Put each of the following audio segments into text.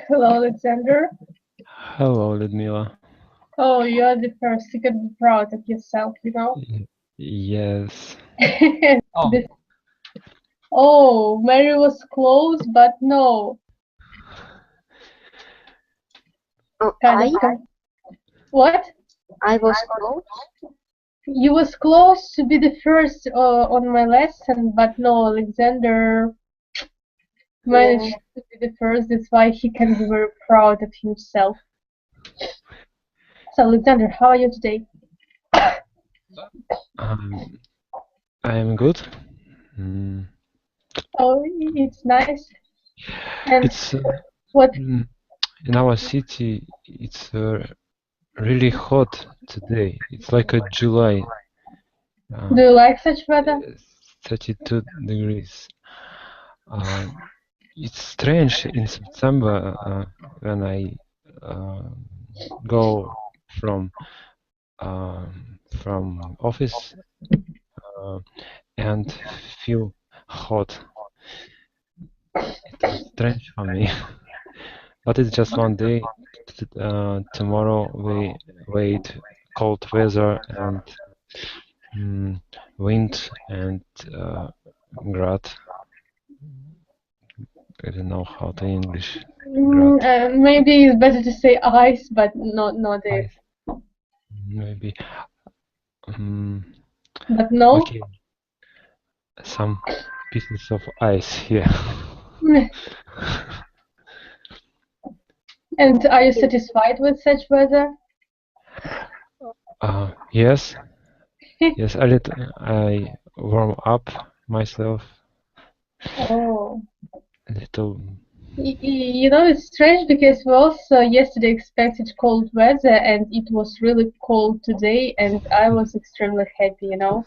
Hello, Alexander. Hello, Liudmyla. Oh, you're the first. You can be proud of yourself, you know? Yes. Oh. Oh, Mary was close, but no. Oh, What? I was close. You was close to be the first on my lesson, but no, Alexander managed to be the first. That's why he can be very proud of himself. So, Alexander, how are you today? I am good. Oh, it's nice. And It's what? In our city, it's really hot today. It's like a July. Do you like such weather? 32 degrees. It's strange in September when I go from office and feel hot. It's strange for me, but it's just one day. Tomorrow we wait cold weather and wind and grad. I don't know how to English. Maybe it's better to say ice, but not this. Maybe. But no. Okay. Some pieces of ice here. And are you satisfied with such weather? Yes. Yes, I warm up myself. Oh. A little. You know, it's strange because we also yesterday expected cold weather and it was really cold today and I was extremely happy, you know.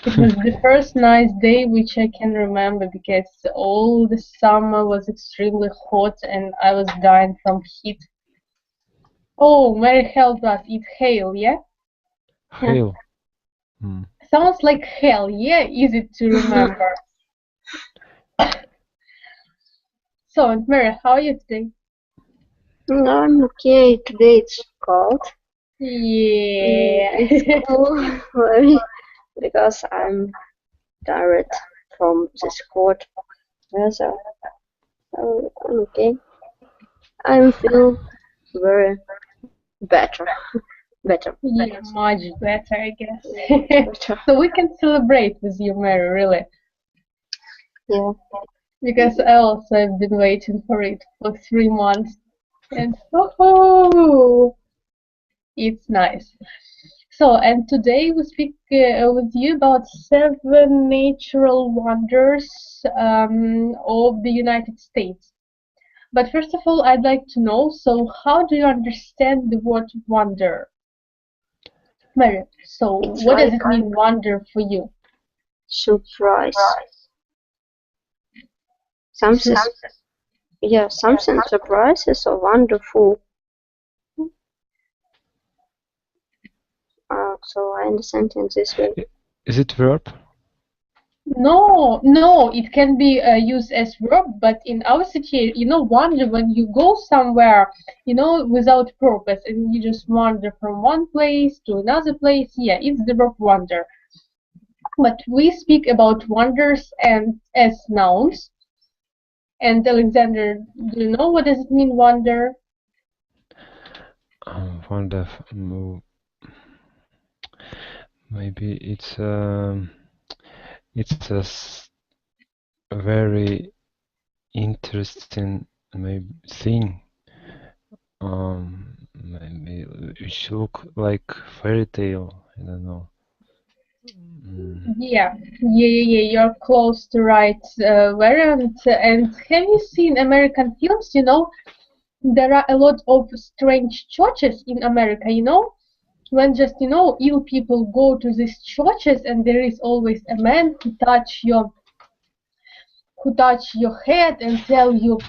It was the first nice day which I can remember because all the summer was extremely hot and I was dying from heat. Oh, Mary helped us eat hail, yeah? Hail. Sounds like hell, yeah? Easy to remember. So, and Mary, how are you today? I'm okay. Today it's cold. Yeah. It's cold because I'm tired from this hot weather. So I'm okay. I feel very better. Yeah, much better, I guess. So we can celebrate with you, Mary, really. Yeah. Because I also have been waiting for it for 3 months. And oh, it's nice. So, and today we speak with you about 7 natural wonders of the United States. But first of all, I'd like to know, so how do you understand the word wonder? Mary, so what does it mean, wonder, for you? Surprise. Something, yeah, something surprises or wonderful. So I understand in this way. Is it verb? No, it can be used as verb, but in our city, you know, wander when you go somewhere, you know, without purpose, and you just wander from one place to another place. Yeah, it's the verb wander. But we speak about wonders and as nouns. And Alexander, do you know what does it mean, wonder? Wonderful. Maybe it's a very interesting thing. Maybe it look like fairy tale. I don't know. Yeah. You're close to right variant. And have you seen American films? You know, there are a lot of strange churches in America, you know, when just, you know, ill people go to these churches and there is always a man who touch your head and tell you,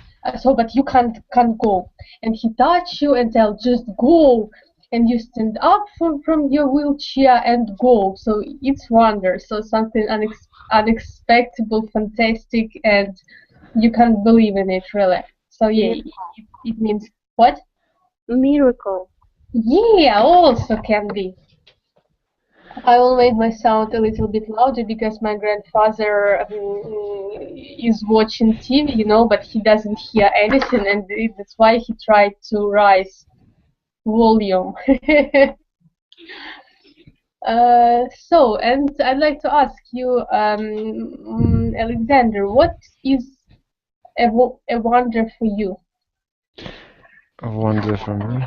so but you can't go, and he touch you and tell just go, and you stand up from your wheelchair and go. So it's wonder, so something unexpected, fantastic, and you can't believe in it really. So yeah, it means what? Miracle. Yeah, also can be. I will make my sound a little bit louder because my grandfather is watching TV, you know, but he doesn't hear anything, and that's why he tried to raise volume. So, and I'd like to ask you, Alexander, what is a wonder for you? A wonder for me.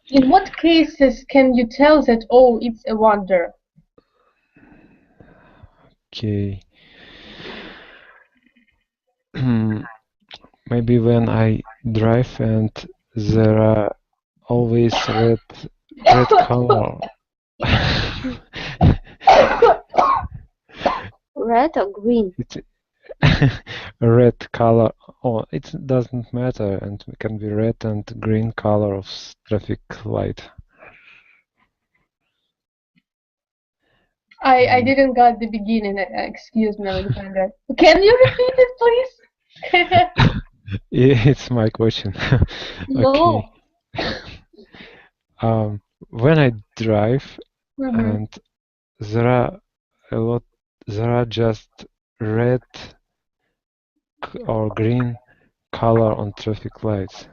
In what cases can you tell that, oh, it's a wonder? Okay. Maybe when I drive and there are always red color. Red or green? It's red color. Oh, it doesn't matter, and it can be red and green color of traffic light. I didn't got the beginning. Excuse me, Alexander. Can you repeat it, please? It's my question. No. Okay. When I drive and there are just red or green color on traffic lights,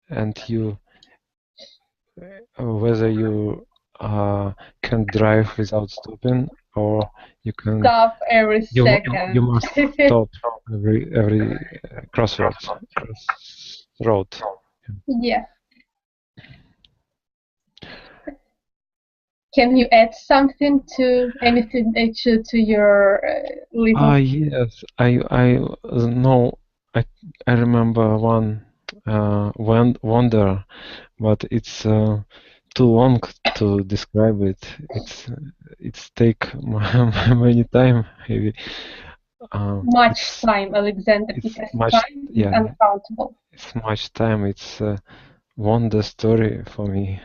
and whether you can drive without stopping, or you can Stop every second. you must stop every crossroad. Yeah. Can you add something to anything to your little? Yes, I know. I remember one wonder, but it's too long to describe it. It's take many time maybe. Much time, Alexander, because time is uncountable. It's much time. It's a wonder story for me,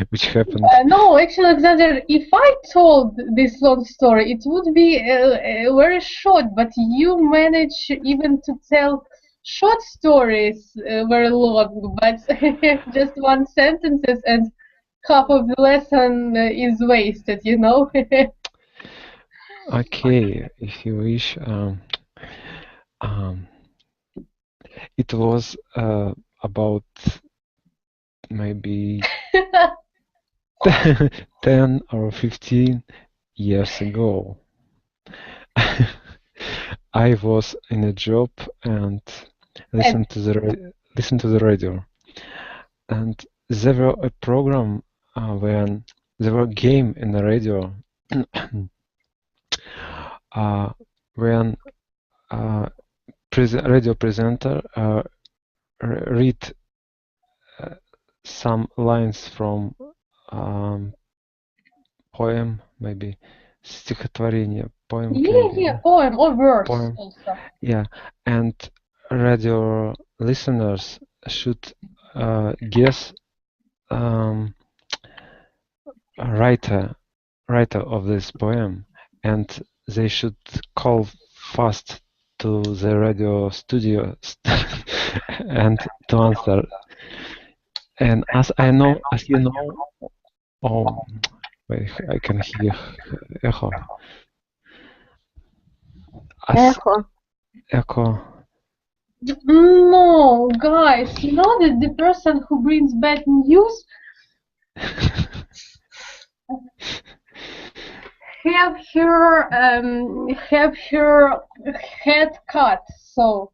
which happened. No, actually, Alexander, if I told this long story, it would be very short, but you manage even to tell short stories very long, but just one sentences and half of the lesson is wasted, you know? Okay, if you wish. It was about maybe 10 or 15 years ago. I was in a job and listened to the radio, and there were a program when there were a game in the radio when radio presenter read some lines from poem, maybe стихотворение, poem. Yeah, poem or verse poem. also. Yeah, and radio listeners should guess writer of this poem, and they should call fast to the radio studio and to answer. And as you know, oh, wait, I can hear echo. Echo. No, guys, you know that the person who brings bad news have her head cut. So,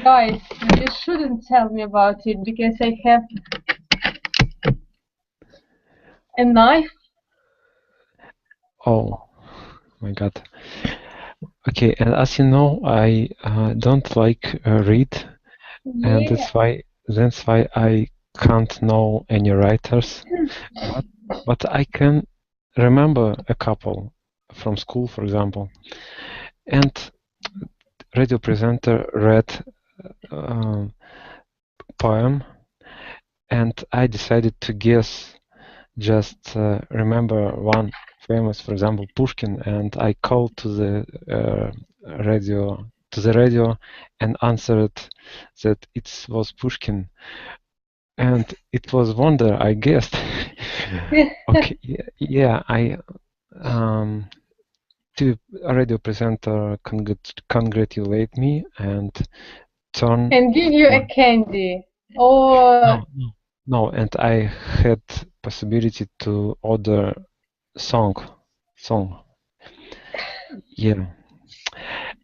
guys, you shouldn't tell me about it because I have a knife. Oh my God. Okay, and as you know, I don't like read, and that's why that's why I can't know any writers, but I can remember a couple from school, for example. And radio presenter read poem, and I decided to guess. Just remember one famous, for example, Pushkin, and I called to the radio and answered that it was Pushkin, and it was wonder, I guessed. Okay, yeah, I the radio presenter congratulate me and turn And give you a candy. Or no, and I had possibility to order song. Yeah,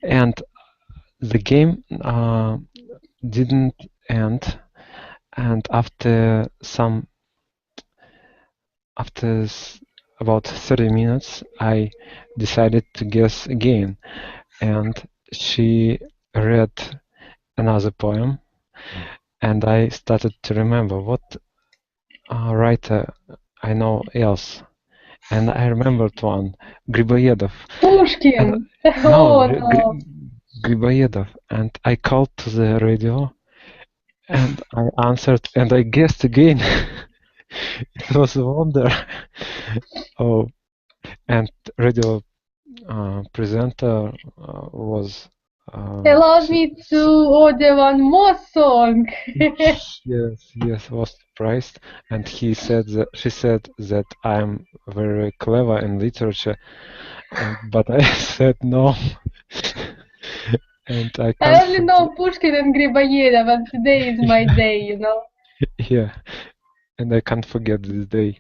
and the game didn't end, and after about 30 minutes, I decided to guess again, and she read another poem, and I started to remember what writer I know else, and I remembered one, Griboyedov. Pushkin. No, Oh no. Griboyedov, and I called to the radio, and I answered, and I guessed again. It was a wonder. Oh, and radio presenter was. Allow me to order one more song. Yes, was surprised, and she said that I'm very clever in literature, but I said no, and I I can't. only know Pushkin and Griboyedov, and today is my day, you know. Yeah, and I can't forget this day.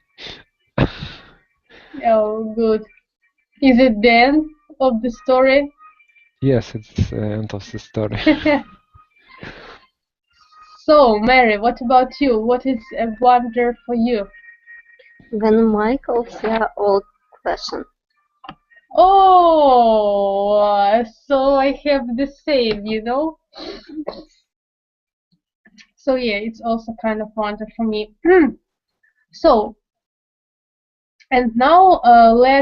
Oh, good. Is it the end of the story? Yes, it's the end of the story. So, Mary, what about you? What is a wonder for you? When Michael hear old question. Oh, so I have the same, you know? So yeah, it's also kind of wonder for me. So, and now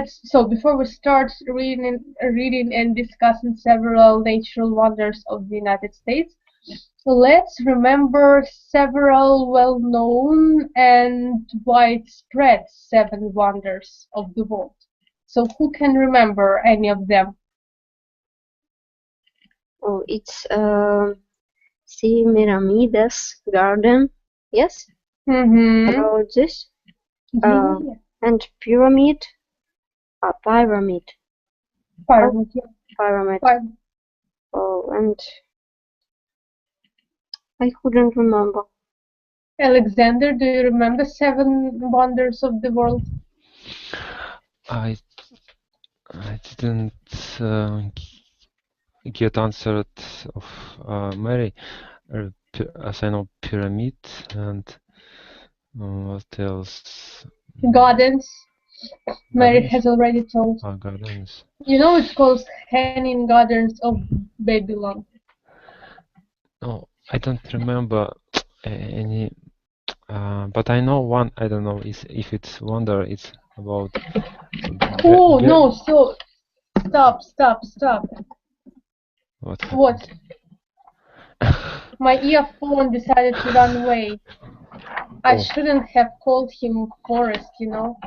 so before we start reading and discussing several natural wonders of the United States, let's remember several well-known and widespread 7 wonders of the world. So who can remember any of them? Oh, it's Semiramis Garden. Yes, Mm-hmm. about this. Yeah. And pyramid. Pyramid. Pyramid. Pyramid. Oh, and I couldn't remember. Alexander, do you remember 7 wonders of the world? I didn't get answered of Mary. As I know, pyramid and what else? Gardens. Mary has already told. Gardens. You know it's called Hanging Gardens of Babylon. No, I don't remember any. But I know one. I don't know if it's wonder. It's about. Oh no! So stop! What? My earphone decided to run away. I shouldn't have called him Forest, you know.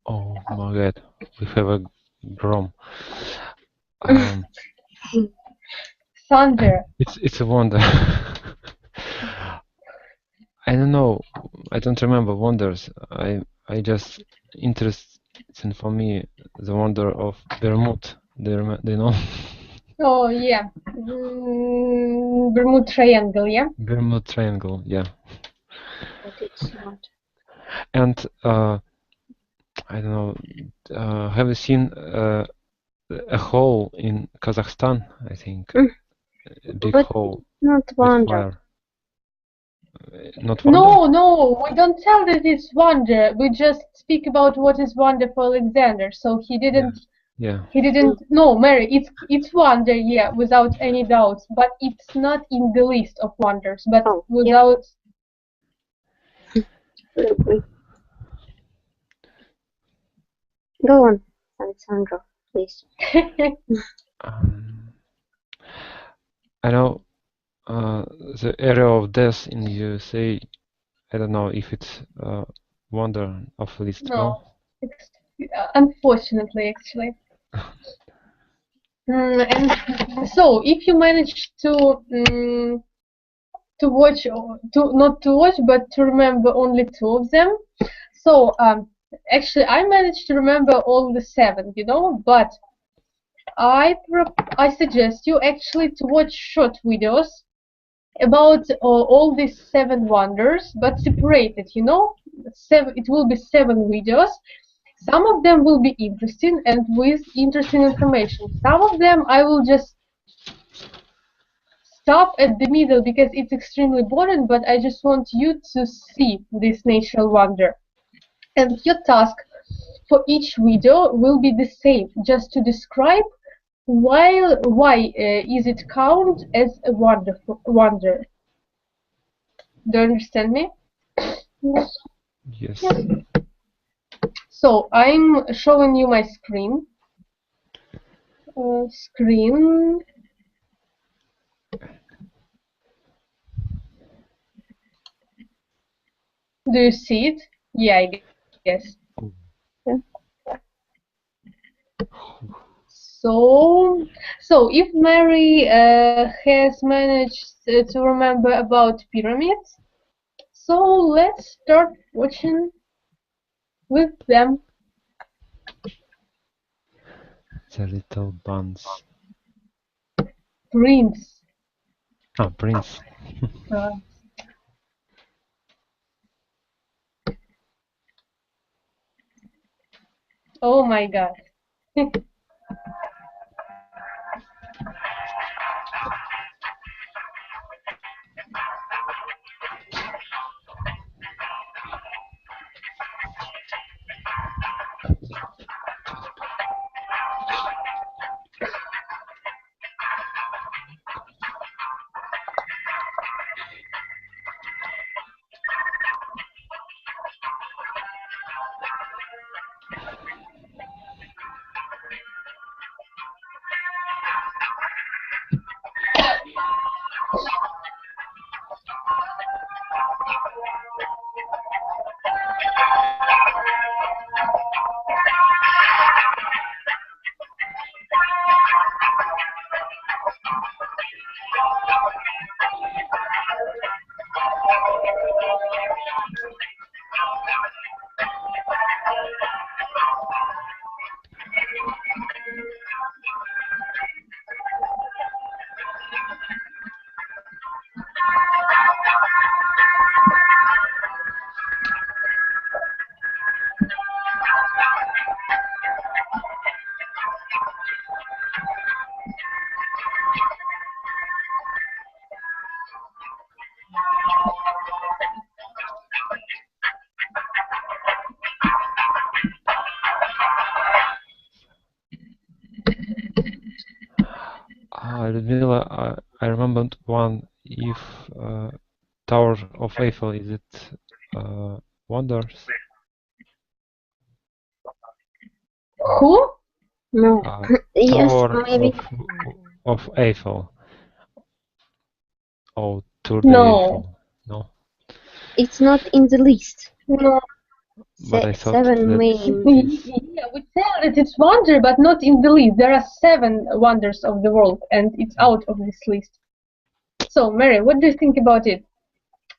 Oh my God! We have a grom. Thunder. It's a wonder. I don't know. I don't remember wonders. I just interesting for me the wonder of Bermud. Do you know? Oh yeah, Bermuda Triangle, yeah. Bermud Triangle, yeah. But it's not. And I don't know. Have you seen a hole in Kazakhstan? I think a big but hole. Not wonder. Not wonder? No, we don't tell that it's wonder. We just speak about what is wonder for Alexander. So he didn't Yeah. He didn't. No, Mary, it's wonder, yeah, without any doubts. But it's not in the list of wonders. But Oh, yeah. without. Agree. Go on, Alexandra, please. I know the area of death in the USA. I don't know if it's wonder of list. No, unfortunately, actually. And so, if you manage to watch, not to watch, but to remember only 2 of them. So, actually, I managed to remember all the 7, you know, but I suggest you actually to watch short videos about all these 7 wonders, but separated, you know. It will be 7 videos. Some of them will be interesting and with interesting information. Some of them I will just stop at the middle because it's extremely boring, but I just want you to see this natural wonder. And your task for each video will be the same, just to describe why is it count as a wonder. Do you understand me? Yes. So I'm showing you my screen. Do you see it? Yeah, I guess. Yeah. So if Mary has managed to remember about pyramids, so let's start watching with them. The little buns. Prince. Ah, Prince. Oh my God. Liudmyla, I remembered one. If Tower of Eiffel, is it wonders? Who? No. Yes, Tower maybe. of Eiffel. Oh, Tour de No. Eiffel. No. It's not in the list. No. But I thought 7 that main. Yeah, we tell that it's wonder, but not in the list. There are 7 wonders of the world, and it's out of this list. So, Mary, what do you think about it?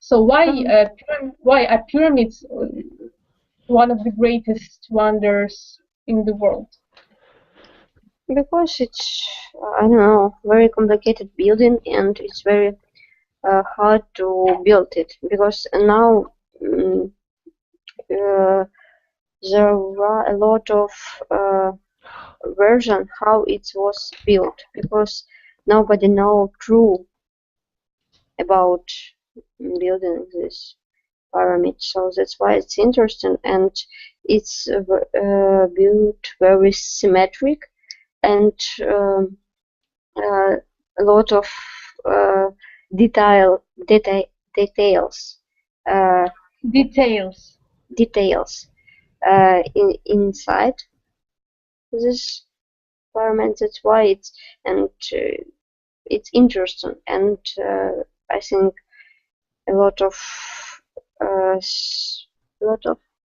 So, why are pyramids one of the greatest wonders in the world? Because it's, I don't know, very complicated building, and it's very hard to build it. Because now there are a lot of version how it was built, because nobody know true about building this. pyramid. So that's why it's interesting, and it's built very symmetric, and a lot of details inside this pyramid. That's why it's interesting, and I think a lot of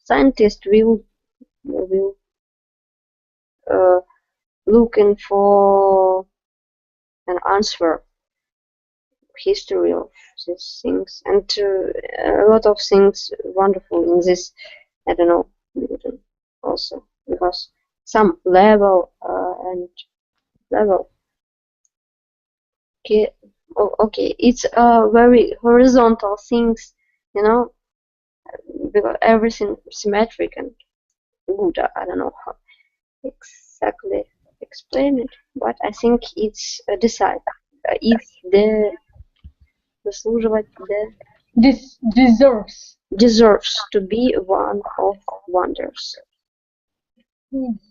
scientists will looking for an answer, history of these things, and a lot of things wonderful in this. I don't know, also because some level and level. Okay, okay, it's very horizontal things, because everything symmetric and good. I don't know how exactly explain it, but I think it's decided. It's deserves to be one of wonders.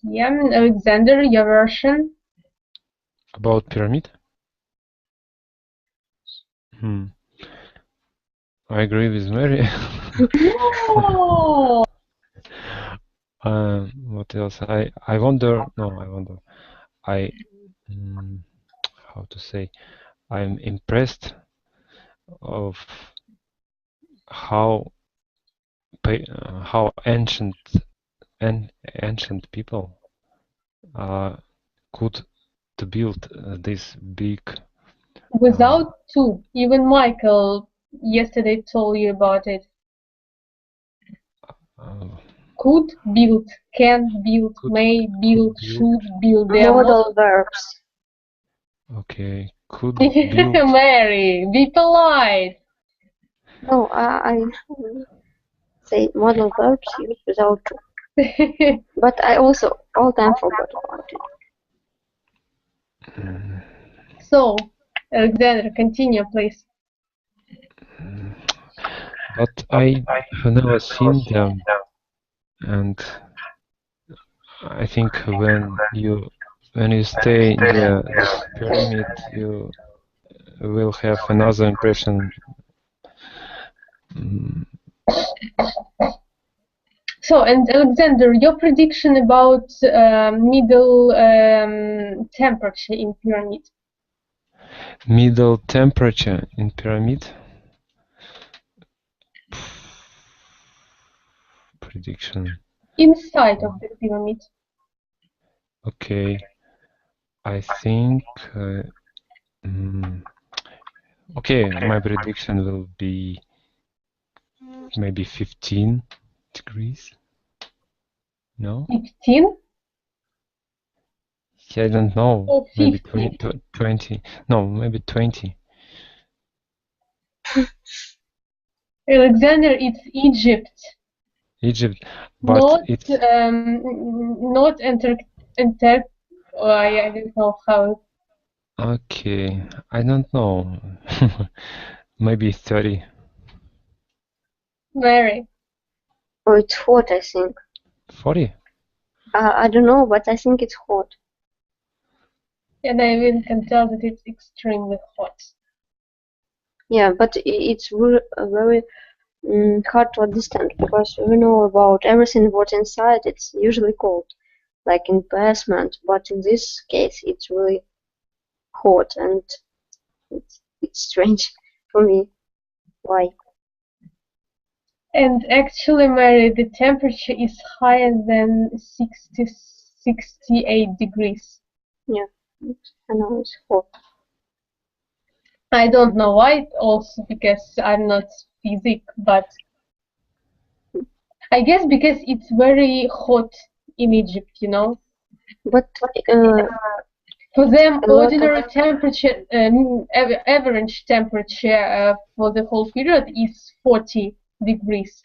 Yeah, Alexander, your version? About pyramid? I agree with Mary. No! What else? I wonder. No, I wonder. How to say? I'm impressed of how ancient people could to build this big. Without two. Even Michael yesterday told you about it. Could build, can build, may build, should build. Modal verbs. Okay, could build. Mary, be polite. No, I say modal verbs used without to. But I also all time forgot about it. So, Alexander, continue, please. But I have never seen them, and I think when you stay near this pyramid, you will have another impression. So, and Alexander, your prediction about middle temperature in pyramid? Middle temperature in pyramid? Prediction. Inside of the pyramid. Okay. I think... okay, my prediction will be maybe 15 degrees. No? 15? I don't know. Or 50? Maybe 20. No, maybe 20. Alexander, it's Egypt. Egypt, but not, it's not I don't know how. Okay, I don't know. Maybe 30. Mary. Oh, it's hot, I think. 40? I don't know, but I think it's hot. And I even can tell that it's extremely hot. Yeah, but it's very hard to understand because we know about everything what's inside. It's usually cold, like in basement. But in this case, it's really hot, and it's strange for me. Why? And actually, Mary, the temperature is higher than 68 degrees. Yeah, I know it's hot. I don't know why, also because I'm not physics, but I guess because it's very hot in Egypt, you know. But for them, ordinary temperature, average temperature for the whole period is 40 degrees.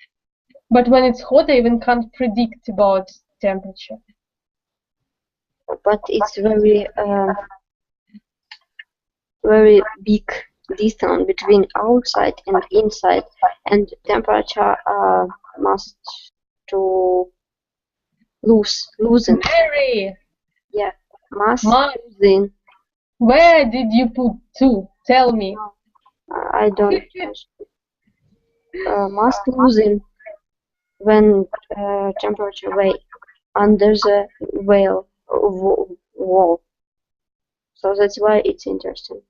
But when it's hot, I even can't predict about temperature. But it's very big distance between outside and inside, and temperature must to loosen. Mary, Yeah, must Must. loosen. where did you put 2? Tell me. I don't. Must loosen when temperature way under the wall. So that's why it's interesting.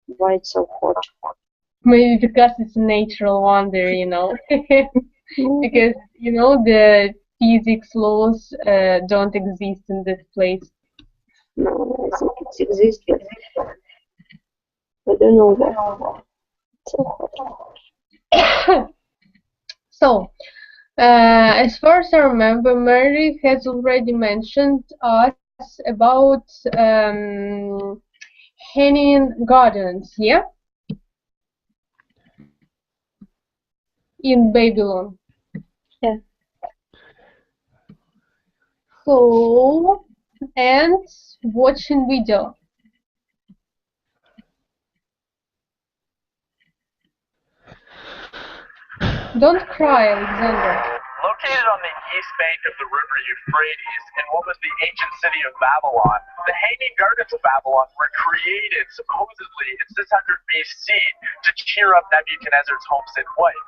Why it's so hot. Maybe because it's a natural wonder, you know. Because, you know, the physics laws don't exist in this place. No, I think it exists, but I don't know why. It's so hot. So, as far as I remember, Mary has already mentioned us about hanging gardens, yeah? In Babylon. Yeah. So, and watching video. Don't cry, Alexander. Located on the east bank of the river Euphrates in what was the ancient city of Babylon, the Hanging Gardens of Babylon were created supposedly in 600 BC to cheer up Nebuchadnezzar's homesick wife.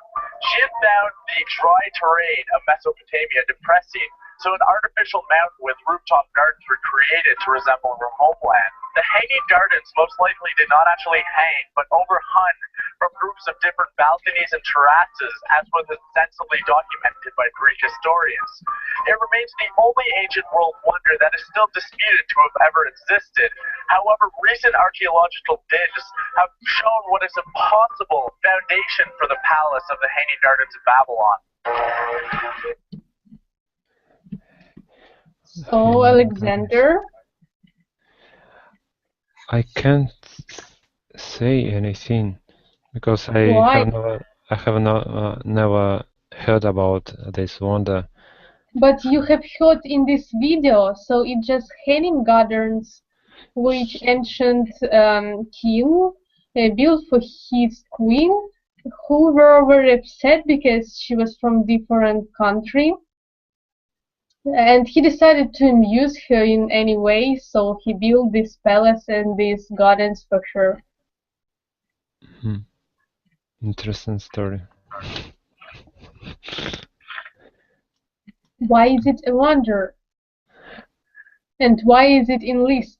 She had found the dry terrain of Mesopotamia depressing, so an artificial mountain with rooftop gardens were created to resemble her homeland. The Hanging Gardens most likely did not actually hang, but overhung from groups of different balconies and terraces, as was extensively documented by Greek historians. It remains the only ancient world wonder that is still disputed to have ever existed. However, recent archaeological digs have shown what is a possible foundation for the palace of the Hanging Gardens of Babylon. So, Alexander, I can't say anything because Why? I have never heard about this wonder. but you have heard in this video, so it's just hanging gardens which ancient king built for his queen, who were very upset because she was from different country. And he decided to amuse her in any way, so he built this palace and these gardens for her. Interesting story. Why is it a wonder? And why is it in list?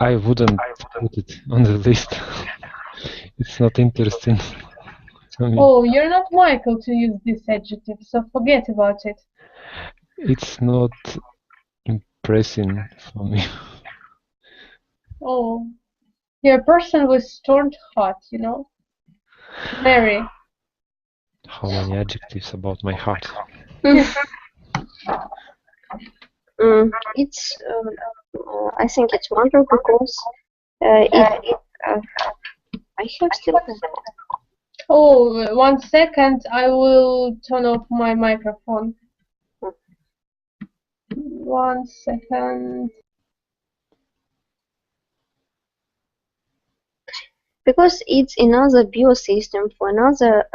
I wouldn't put it on the list. It's not interesting to me. Oh, you're not Michael to use this adjective, so forget about it. It's not impressing for me. Oh, you're a person with stormed heart, you know? Mary. How many adjectives about my heart? It's I think it's wonder because I have still. Oh, 1 second, I will turn off my microphone. 1 second. Because it's another biosystem for another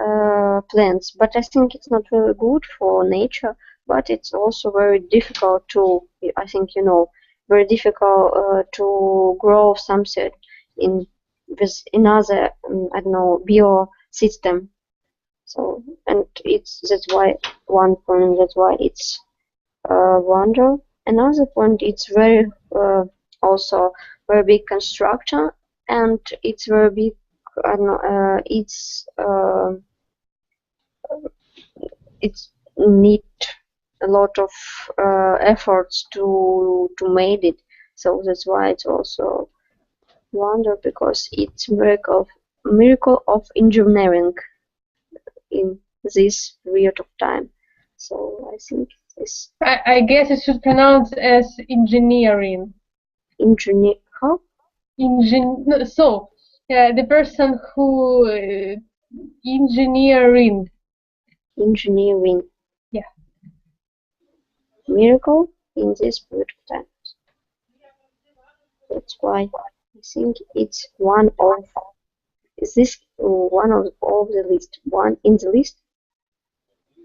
plants, but I think it's not really good for nature. But it's also very difficult to, I think you know, very difficult to grow something in with another I don't know biosystem. So and that's why one point that's why it's wonder. Another point it's very also very big construction. And it's very big. I don't know. It's need a lot of efforts to make it. So that's why it's also wonder because it's miracle of engineering in this period of time. So I think this I guess it should pronounce as engineering. engineer how So, the person who engineering. engineering. Yeah. Miracle in this period of time. That's why I think it's one of Is this one of the list? One in the list?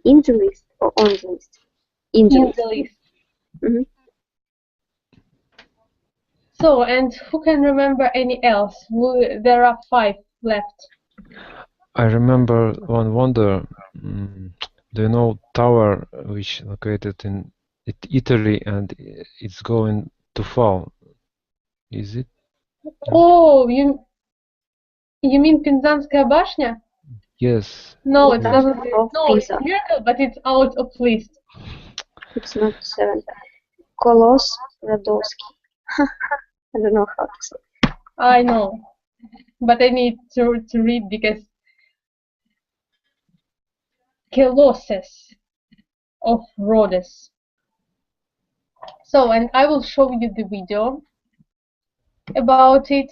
In the list or on the list? In the list. Mm-hmm. So, and who can remember any else? There are 5 left. I remember one wonder. Do you know tower which located in Italy and it's going to fall? Is it? Oh, you mean Pizanskaya bashня? Yes. No, it's Yes. not. No, it's Pisa. Miracle, but it's out of list. It's not 7. Kolos Radowski. I don't know how to say. I know, but I need to read because Keloses of Rhodes. So, and I will show you the video about it.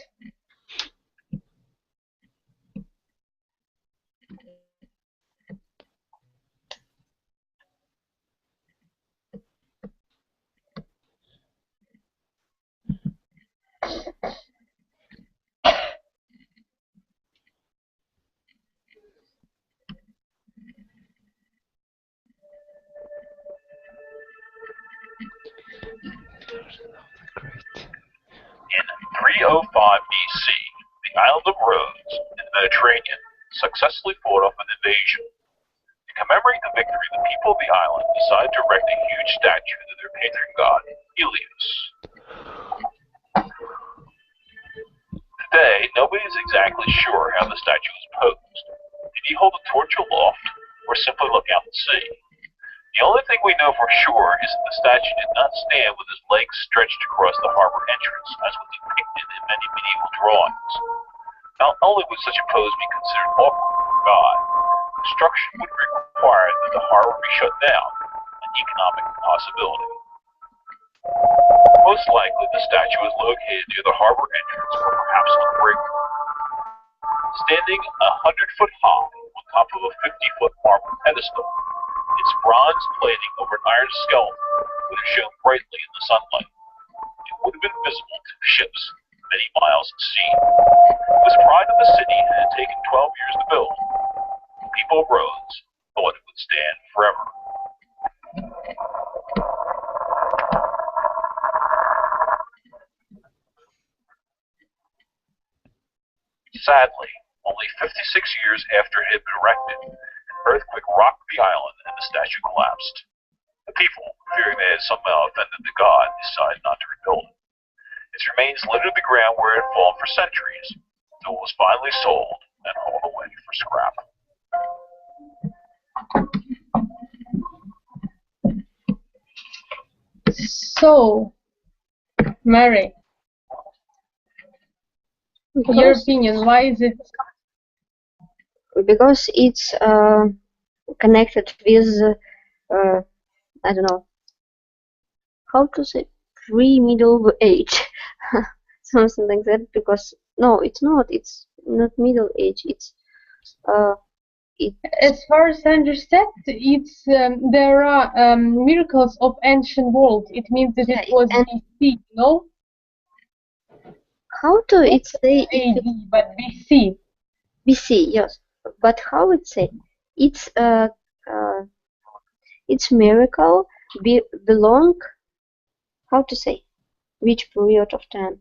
In 305 BC, the island of Rhodes in the Mediterranean successfully fought off an invasion. To commemorate the victory, the people of the island decided to erect a huge statue to their patron god, Helios. Today, nobody is exactly sure how the statue was posed. Did he hold a torch aloft, or simply look out to sea? The only thing we know for sure is that the statue did not stand with his legs stretched across the harbor entrance, as was depicted in many medieval drawings. Not only would such a pose be considered awkward for God, construction would require that the harbor be shut down, an economic impossibility. Most likely, the statue was located near the harbor entrance or perhaps on the break. Standing 100 foot high on top of a 50-foot marble pedestal, its bronze plating over an iron skeleton would have shone brightly in the sunlight. It would have been visible to ships many miles at sea. It was pride of the city and had taken 12 years to build. The people of Rhodes thought it would stand forever. Sadly, only 56 years after it had been erected, an earthquake rocked the island and the statue collapsed. The people, fearing they had somehow offended the god, decided not to rebuild it. Its remains littered the ground where it had fallen for centuries, until it was finally sold and hauled away for scrap. So, Mary, your opinion, why is it? Because it's connected with, I don't know, how to say, pre-middle age, something like that. Because no, it's not middle age. It's As far as I understand, it's there are miracles of ancient world. It means that it was BC, no? How to it say AD, but BC. BC, yes. But how it say? It's miracle belong. How to say? Which period of time?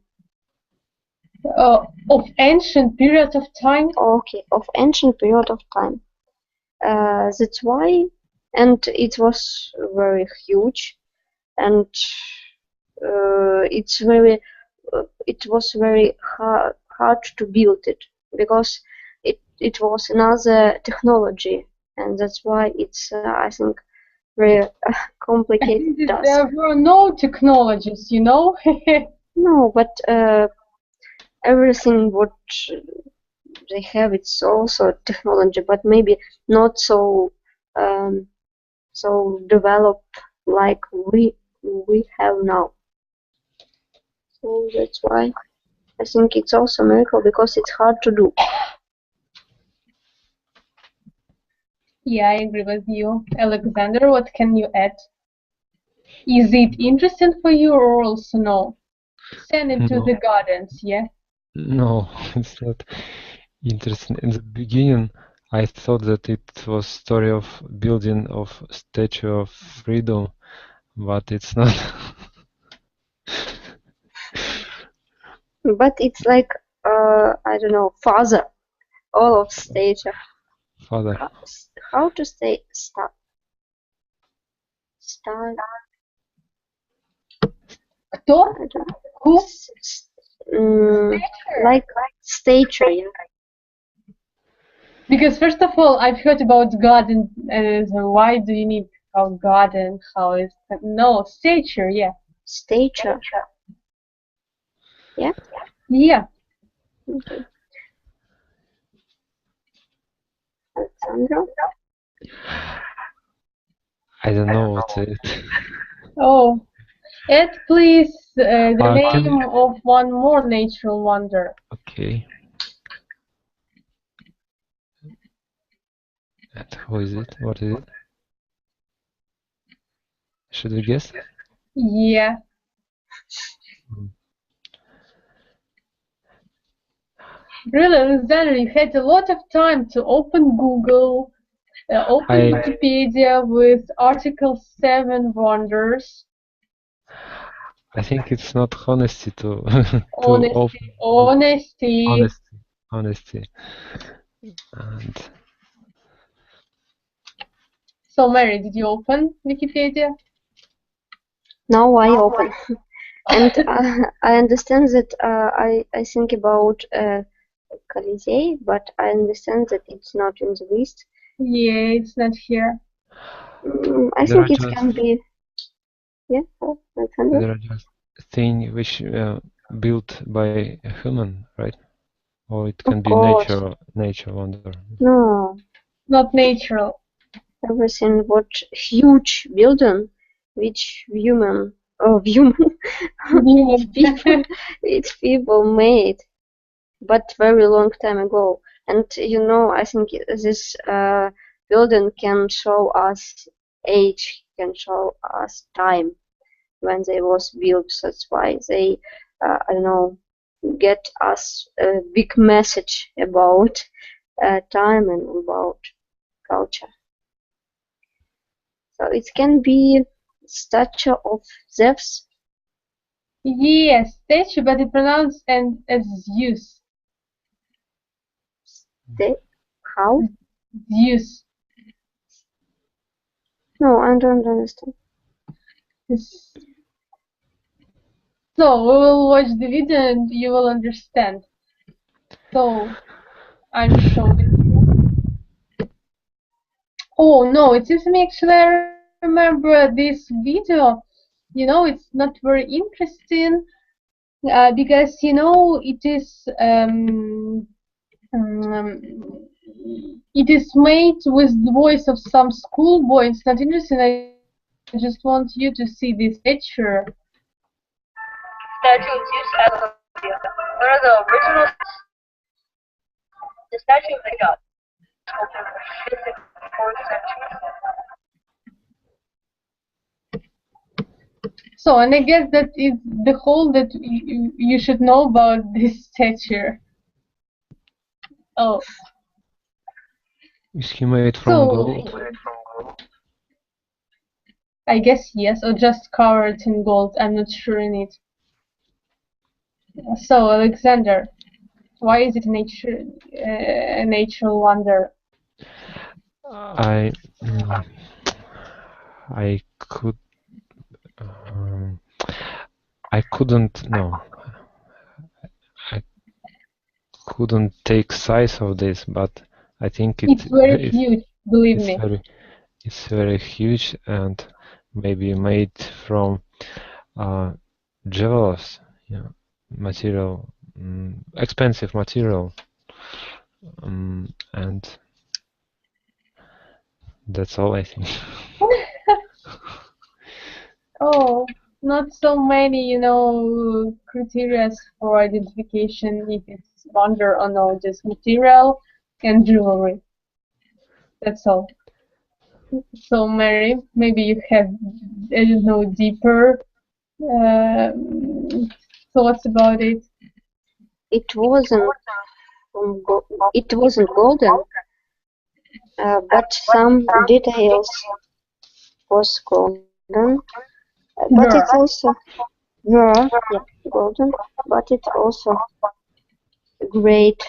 Of ancient period of time. Okay, of ancient period of time. That's why, and it was very huge, and it was very hard to build it because it was another technology, and that's why it's I think very complicated task. There were no technologies, you know. No, but everything what they have, it's also technology, but maybe not so so developed like we have now. So that's why I think it's also a miracle because it's hard to do. Yeah, I agree with you. Alexander, what can you add? Is it interesting for you or also no? Send it to the gardens, yeah? No, it's not Interesting. In the beginning, I thought that it was story of building of Statue of Freedom, but it's not. But it's like I don't know, father, all of stage. Father. How to say start? Кто? I don't know. Who? Like stature, yeah. Because first of all, I've heard about God and so why do you need how God and how is no stature? Yeah. Stature. Yeah. Yeah. Okay. Alexandra? I don't know what it. Oh, Ed, please, the Can name of one more natural wonder. Okay. And who is it? What is it? Should we guess? Yeah. Really, Alexander, you had a lot of time to open Google, open Wikipedia with article 7 wonders. I think it's not honesty to Honesty. honesty. And So, Mary, did you open Wikipedia? Now I open. And I understand that I think about Colisée, but I understand that it's not in the list. Yeah, it's not here. I think it can be. Yeah, Alexandra? there are just things which built by a human, right? Or it can be nature wonder. No, Not natural. everything what huge building, which human it's people made, but very long time ago. And you know, I think this building can show us age, can show us time when they was built. That's why they, I don't know, get us a big message about time and about culture. So it can be statue of Zeus. Yes, statue, but it pronounced as Zeus. How? Zeus. No, I don't understand. So we will watch the video and you will understand. So I'm showing you. Oh no, it seems to me actually I remember this video. You know, it's not very interesting because you know it is made with the voice of some schoolboy. It's not interesting. I just want you to see this picture. Statue of Zeus as Olympia. One of the original. The statue of the god. Sculpted in the 5th and 4th centuries. So, and I guess that is the whole that you should know about this statue. Oh. Is he made from gold? I guess yes, or just covered in gold. I'm not sure in it. So, Alexander, why is it a natural wonder? I couldn't take size of this, but I think it's very huge, believe me. It's very huge and maybe made from jewels, material, expensive material, and that's all I think. Oh, not so many, you know, criteria for identification if it's wonder or no, just material and jewelry. That's all. So, Mary, maybe you have, I don't know, deeper thoughts about it. It wasn't it wasn't golden, but some details was golden. But it's also golden, but it's also great,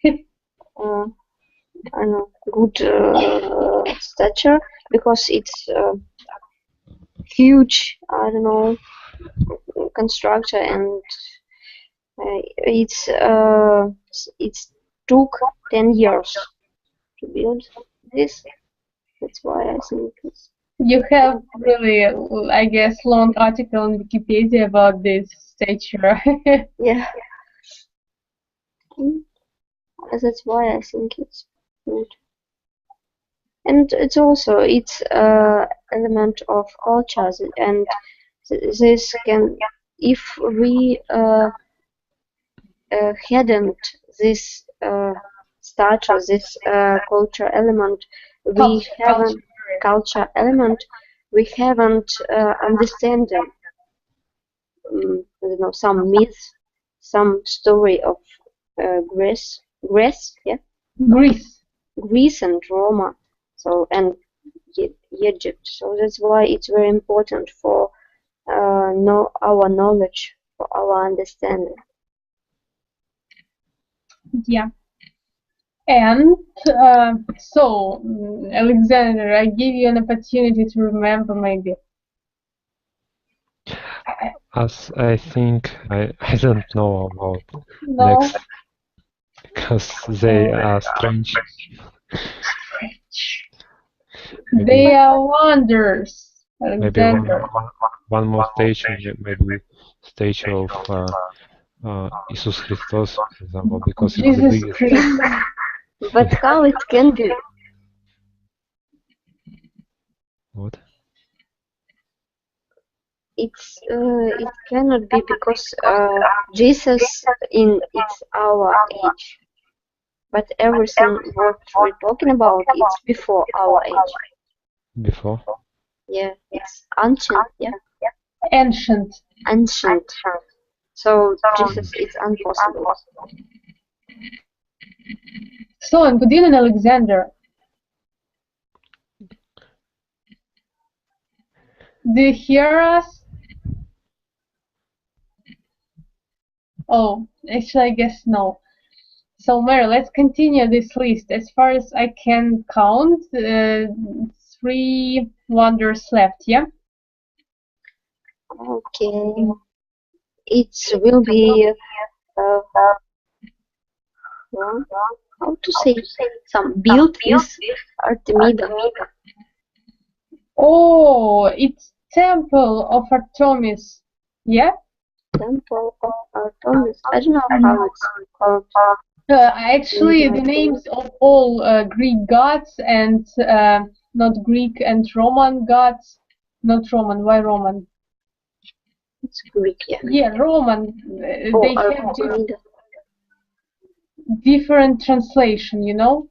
I know, good stature, because it's huge, I don't know, construction, and it took 10 years to build this. That's why I think it's. You have really, I guess, long article on Wikipedia about this statue. Yeah. That's why I think it's good. And it's also element of cultures, and this can, if we hadn't this stature, this culture element, we haven't culture element, we haven't understanding, I don't know, some myth, some story of Greece, yeah, Greece and Roma, so, and Egypt. So that's why it's very important for know our knowledge, for our understanding. Yeah. And so, Alexander, I give you an opportunity to remember maybe. As I think I don't know about No? next, because they are strange. They are wonders, Maybe Alexander. one more statue, maybe statue of Jesus Christos, for example, because it's the Jesus biggest. Christ. But how it can be? What? It cannot be, because Jesus it's our age, but everything what we're talking about, it's before our age. Before? Yeah, it's ancient. Yeah, Ancient. So Jesus is impossible. So, and good evening, Alexander. Do you hear us? Oh, actually, I guess no. So, Mary, let's continue this list. As far as I can count, 3 wonders left, yeah? Okay. It will be how to say, some built with Artemida. Oh, it's Temple of Artemis, yeah? Temple of Artemis. I don't know how it's called. Actually, the names of all Greek gods and not Greek and Roman gods. Not Roman, why Roman? It's Greek, yeah. Yeah, Roman. They have different translation, you know,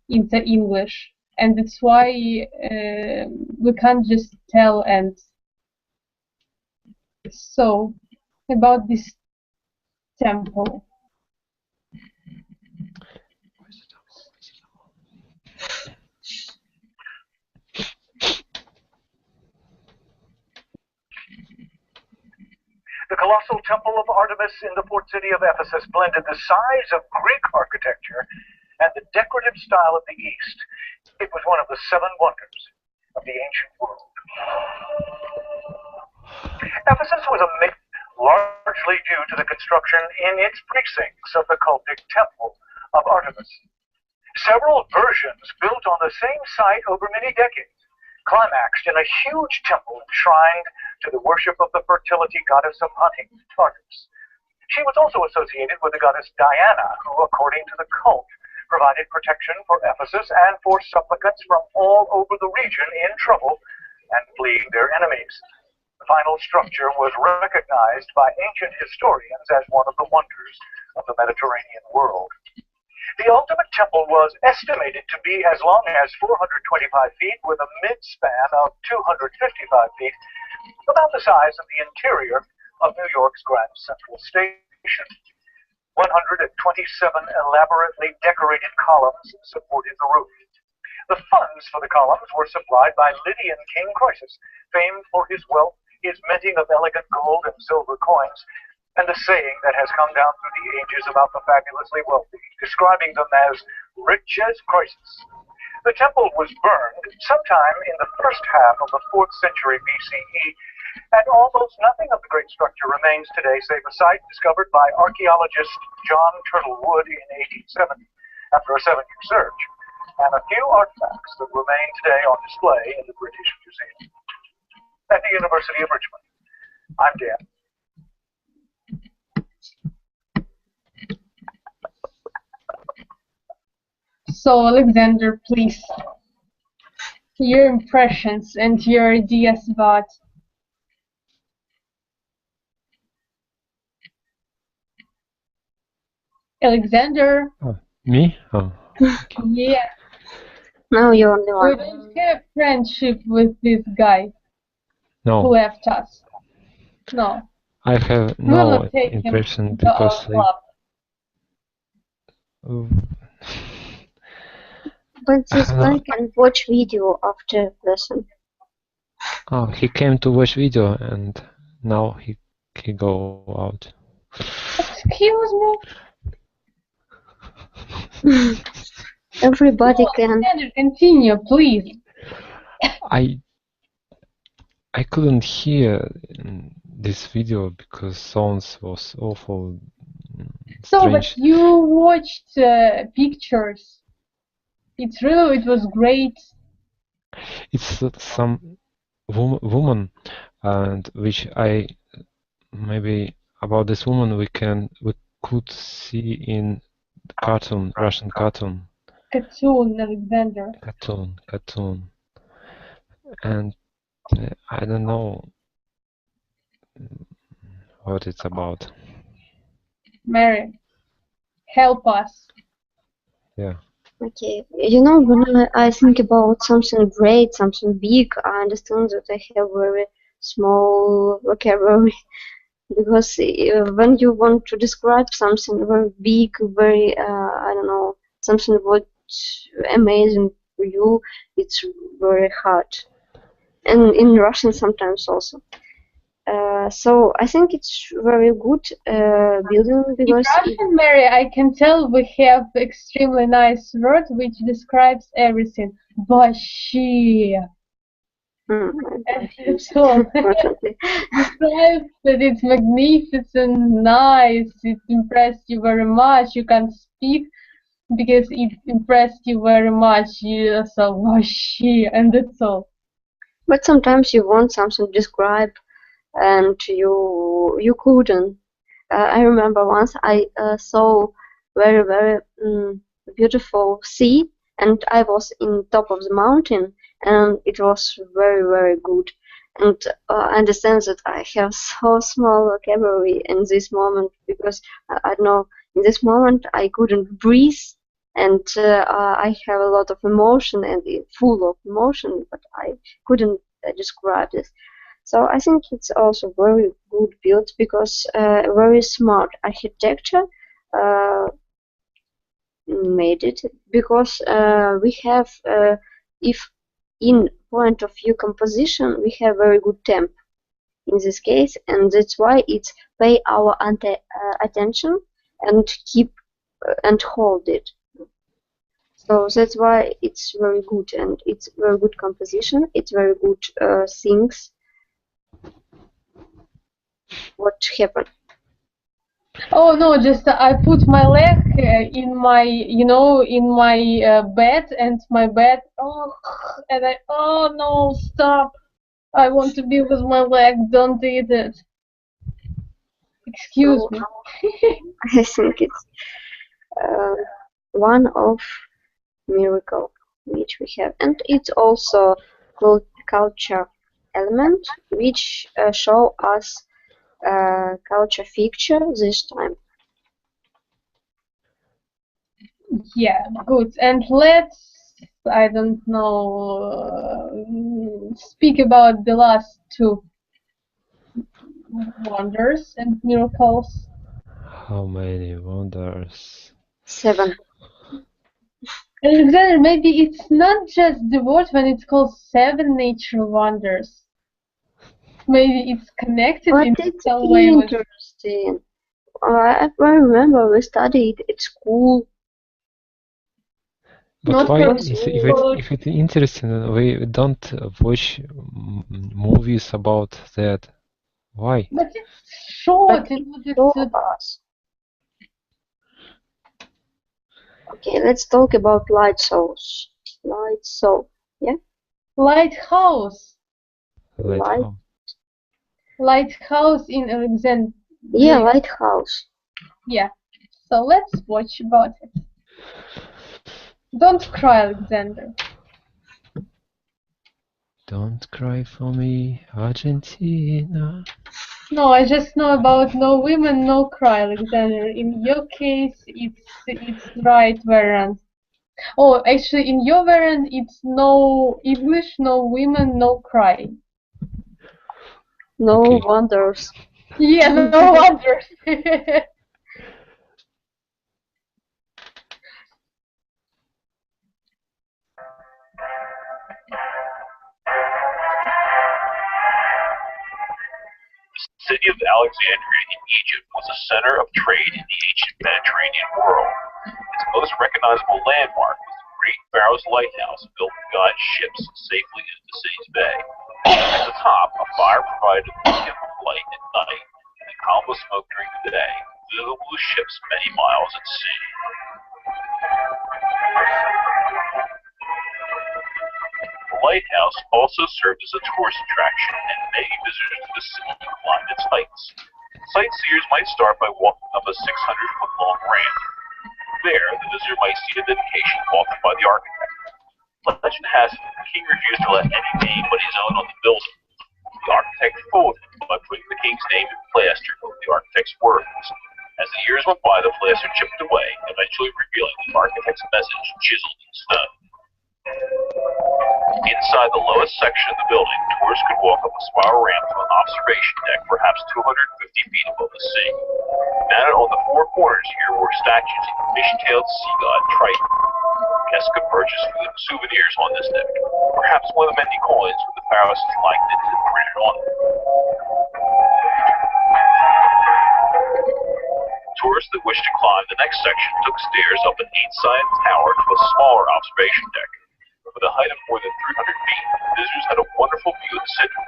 into English. And that's why we can't just tell. And so, about this temple. The colossal temple of Artemis in the port city of Ephesus blended the size of Greek architecture and the decorative style of the East. It was one of the 7 wonders of the ancient world. Ephesus was a myth largely due to the construction in its precincts of the cultic temple of Artemis. Several versions built on the same site over many decades climaxed in a huge temple enshrined to the worship of the fertility goddess of hunting, Artemis. She was also associated with the goddess Diana, who, according to the cult, provided protection for Ephesus and for supplicants from all over the region in trouble and fleeing their enemies. The final structure was recognized by ancient historians as one of the wonders of the Mediterranean world. The ultimate temple was estimated to be as long as 425 feet with a mid-span of 255 feet, about the size of the interior of New York's Grand Central Station. 127 elaborately decorated columns supported the roof. The funds for the columns were supplied by Lydian King Croesus, famed for his wealth, his minting of elegant gold and silver coins, and the saying that has come down through the ages about the fabulously wealthy, describing them as rich as Croesus. The temple was burned sometime in the first half of the 4th century BCE, and almost nothing of the great structure remains today save a site discovered by archaeologist John Turtlewood in 1870 after a 7-year search, and a few artifacts that remain today on display in the British Museum at the University of Richmond. I'm Dan. So, Alexander, please, your impressions and your ideas about Alexander. Oh, me? Oh, Yeah, Now you're only we one. don't have friendship with this guy who no. left us. No, I have we will no not take him impression into our because club. But I this have guy no. can watch video after lesson. Oh, he came to watch video and now he go out. Excuse me? Everybody No, can. Alexander, continue, please. I couldn't hear this video because sounds was awful So, but strange. you watched pictures. It was great. It's some woman, and which I maybe about this woman we could see in cartoon, Russian cartoon, Cartoon, Alexander. cartoon, and I don't know what it's about. Mary, help us. Yeah. Okay, you know, when I think about something great, something big, I understand that I have very small vocabulary because when you want to describe something very big, very, I don't know, something what's amazing for you, it's very hard. And in Russian sometimes also. So I think it's very good building In because Russian, Mary, I can tell we have extremely nice word which describes everything. Вообще. So Unfortunately. describes that it's magnificent, nice, it impressed you very much. You can't speak because it impressed you very much. You so вообще, and that's all. But sometimes you want something to describe and you couldn't. I remember once I saw very beautiful sea and I was in top of the mountain and it was very good. And I understand that I have so small vocabulary in this moment because I don't know, in this moment I couldn't breathe and I have a lot of emotion and full of emotion, but I couldn't describe this. So I think it's also very good built because very smart architecture made it because we have if in point of view composition we have very good temp in this case, and that's why it's pay our attention and keep and hold it. So that's why it's very good and it's very good composition. It's very good things. What happened? Oh no, just I put my leg in my, in my bed, and my bed, and oh no, stop. I want to be with my leg, don't eat it. Excuse me. I think it's one of miracle which we have, and it's also culture element which show us culture feature this time. Yeah, good. And let's, I don't know, speak about the last two wonders and miracles. How many wonders? 7. Alexander, maybe it's not just the word when it's called 7 nature wonders. Maybe it's connected But in it's some way with... interesting. I remember we studied at school. But Not why, for if it's interesting, we don't watch movies about that? Why? But it's short. But It's show us. Okay, let's talk about light shows. Light show. Yeah? lighthouse. Lighthouse. Lighthouse in Alexandria. Yeah, lighthouse. Yeah. So let's watch about it. Don't cry, Alexander. Don't cry for me, Argentina. No, I just know about no women, no cry, Alexander. In your case, it's right variant. Oh, actually, in your variant, it's no English, no women, no cry. No Okay. wonders. Yeah, no wonders. The city of Alexandria in Egypt was a center of trade in the ancient Mediterranean world. Its most recognizable landmark was the Great Pharaoh's Lighthouse, built to guide ships safely into the city's bay. At the top, a fire provided a beacon of light at night, and a column of smoke during the day, visible to ships many miles at sea. The lighthouse also served as a tourist attraction, and many visitors to the city climbed its heights. Sightseers might start by walking up a 600-foot-long ramp. There, the visitor might see a dedication authored by the architect. Legend has it the king refused to let any name but his own on the building. The architect fooled him by putting the king's name in plaster with the architect's words. As the years went by, the plaster chipped away, eventually revealing the architect's message chiseled in stone. Inside the lowest section of the building, tourists could walk up a spiral ramp to an observation deck perhaps 250 feet above the sea. Mounted on the four corners here were statues of the fish-tailed sea god Triton. Guests could purchase souvenirs on this deck, perhaps one of the many coins with the pharaoh's likeness printed on it. Tourists that wished to climb the next section took stairs up an 8-sided tower to a smaller observation deck. With a height of more than 300 feet, visitors had a wonderful view of the city.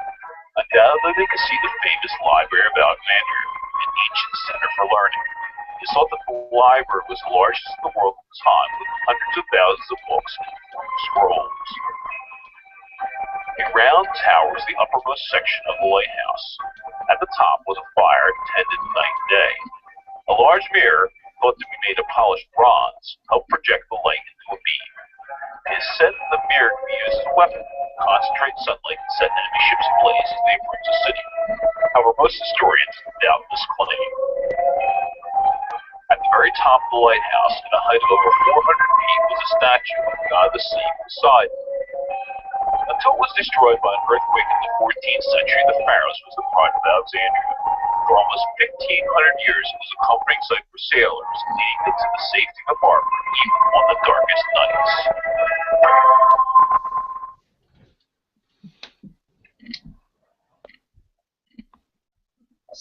Undoubtedly, they could see the famous Library of Alexandria, an ancient center for learning. It's thought that the library was the largest in the world at the time, with hundreds of thousands of books and scrolls. A round tower was the uppermost section of the lighthouse. At the top was a fire tended night and day. A large mirror, thought to be made of polished bronze, helped project the light into a beam. It is said that the mirror could be used as a weapon, concentrate sunlight, and set enemy ships ablaze as they approach the city. However, most historians doubt this claim. At the very top of the lighthouse, at a height of over 400 feet, was a statue of the god of the sea, Poseidon. Until it was destroyed by an earthquake in the 14th century, the Pharos was the pride of Alexandria. For almost 1,500 years, it was a comforting sight for sailors, leading them to the safety of the harbor, even on the darkest nights.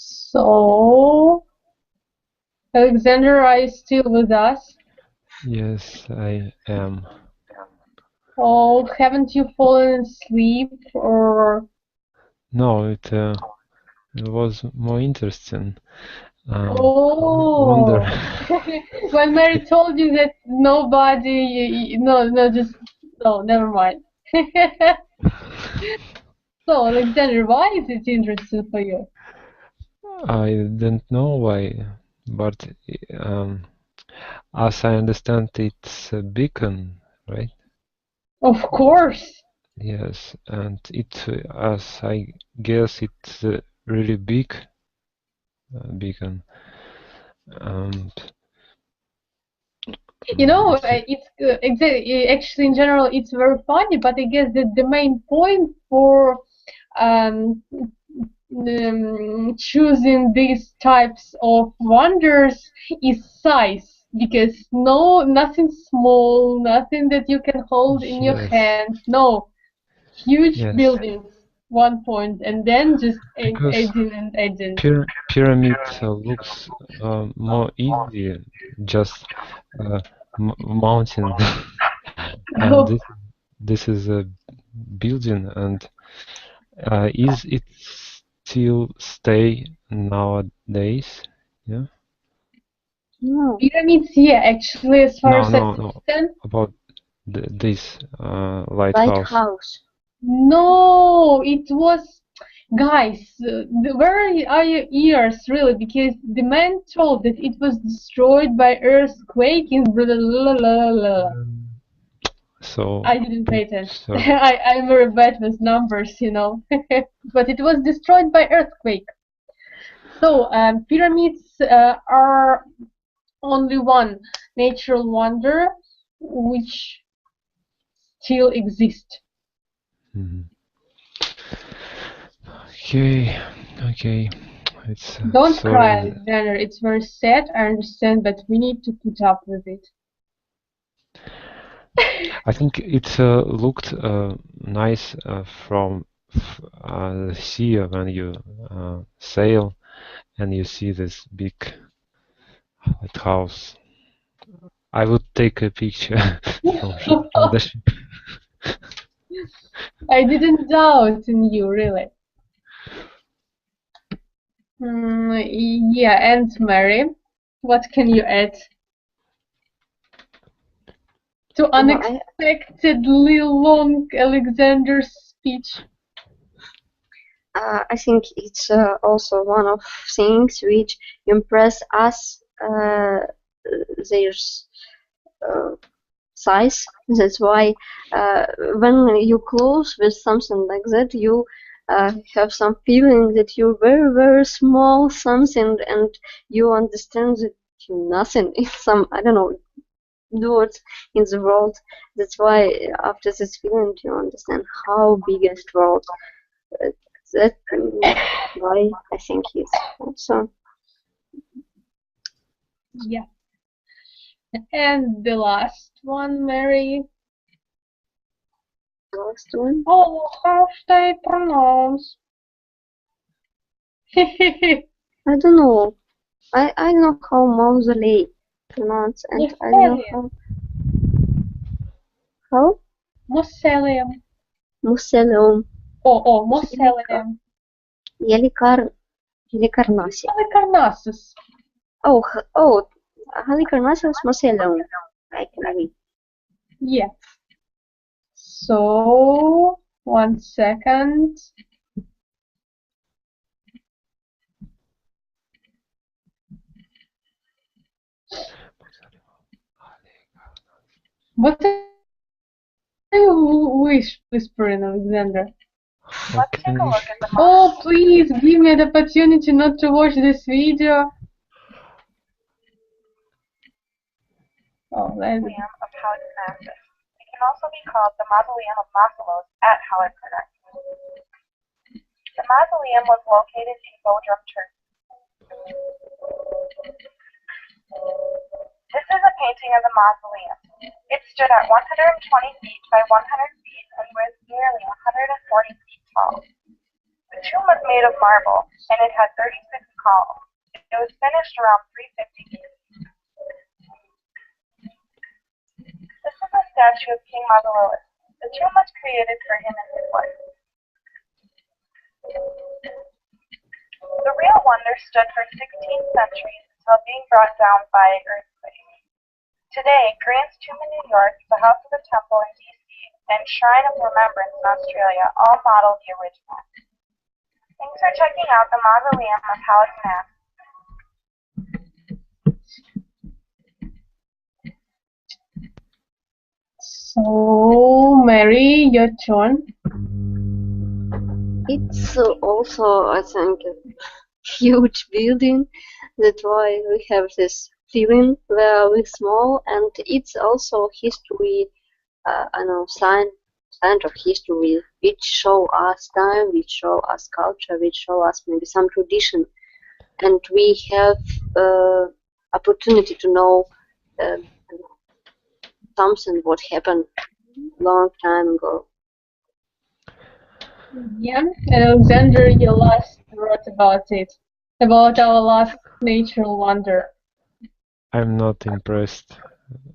So, Alexander, are you still with us? Yes, I am. Oh, haven't you fallen asleep or... No, it was more interesting. Oh, Wonder. when Mary told you that nobody, no, never mind. So, Alexander, why is it interesting for you? I don't know why, but as I understand, it's a beacon, right? Of course. Yes, and it, as I guess, it's a really big beacon. And You know, it's actually in general it's very funny, but I guess that the main point for choosing these types of wonders is size, because nothing small, nothing that you can hold in your Yes, hand. No, huge yes, buildings, one point, and then just because adding and adding. pyramid looks more easy, just mountain, and this is a building, and is it still stay nowadays? Yeah. No. Pyramids, yeah, actually, as far as I No, understand, about this lighthouse. Lighthouse. no, it was, guys, where are your ears, really? Because the man told that it was destroyed by earthquake in blah, blah, blah, blah, blah. So I didn't pay attention. so I'm very bad with numbers, you know. But it was destroyed by earthquake. So pyramids are only one natural wonder which still exists. mhm. Okay, it's Don't cry, sorry. Alexander. It's very sad, I understand, but we need to put up with it. I think it looked nice from the sea when you sail and you see this big lighthouse. I would take a picture from the ship. I didn't doubt in you, really. Yeah, and Mary, what can you add to unexpectedly long Alexander's speech? I think it's also one of things which impress us. There's size. That's why when you close with something like that, you have some feeling that you're very, very small something, and you understand that you're nothing in some, I don't know, dots in the world. That's why after this feeling, you understand how biggest world. That's why I think it's also. Yeah. And the last one, Mary. Last one. Oh, how should I pronounce? I don't know. I know how mausoleum pronounce, and I know how Mausoleum. mausoleum. Oh, mausoleum. Halicarnassus. Halicarnassus. Oh, Halicarnassus mausoleum. I can read. Yeah. So, 1 second. What are you whispering, Alexander? Let's take a look at the Oh, please give me the opportunity not to watch this video. Oh, mausoleum of Halicarnassus. It can also be called the mausoleum of Massalos at Halicarnassus. The mausoleum was located in Bodrum, Turkey. This is a painting of the mausoleum. It stood at 120 feet by 100 feet and was nearly 140 feet tall. The tomb was made of marble, and it had 36 columns. It was finished around 350 BC. This is a statue of King Mausolus. The tomb was created for him and his wife. The real wonder stood for 16 centuries until being brought down by earthquake. Today, Grant's Tomb in New York, the House of the Temple in D.C., and Shrine of Remembrance in Australia all model the original. Thanks for checking out the Mausoleum of Halicarnassus. So, Mary, your turn. It's also, I think, a huge building. That's why we have this feeling where we're small, and it's also history, I know, of history, which show us time, which show us culture, which show us maybe some tradition, and we have opportunity to know something what happened long time ago. Yeah, and Alexander, you last wrote about it, about our last natural wonder. I'm not impressed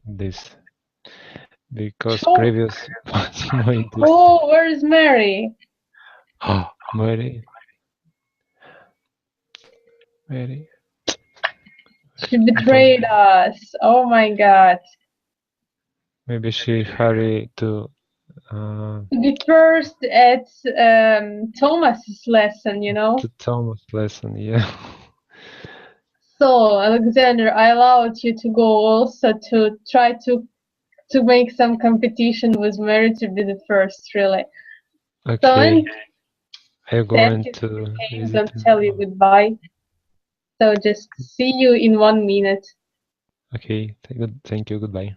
this because Oh. previous was more interesting. Oh, where is Mary? Oh, Mary. She betrayed us. Oh my God. Maybe she hurried to be first at Thomas's lesson, you know. the Thomas lesson, yeah. So, Alexander, I allowed you to go also to try to make some competition with Mary to be the first, really. Okay. So, and I'm going to visit don't tell you goodbye. So just see you in 1 minute. Okay, thank you, goodbye.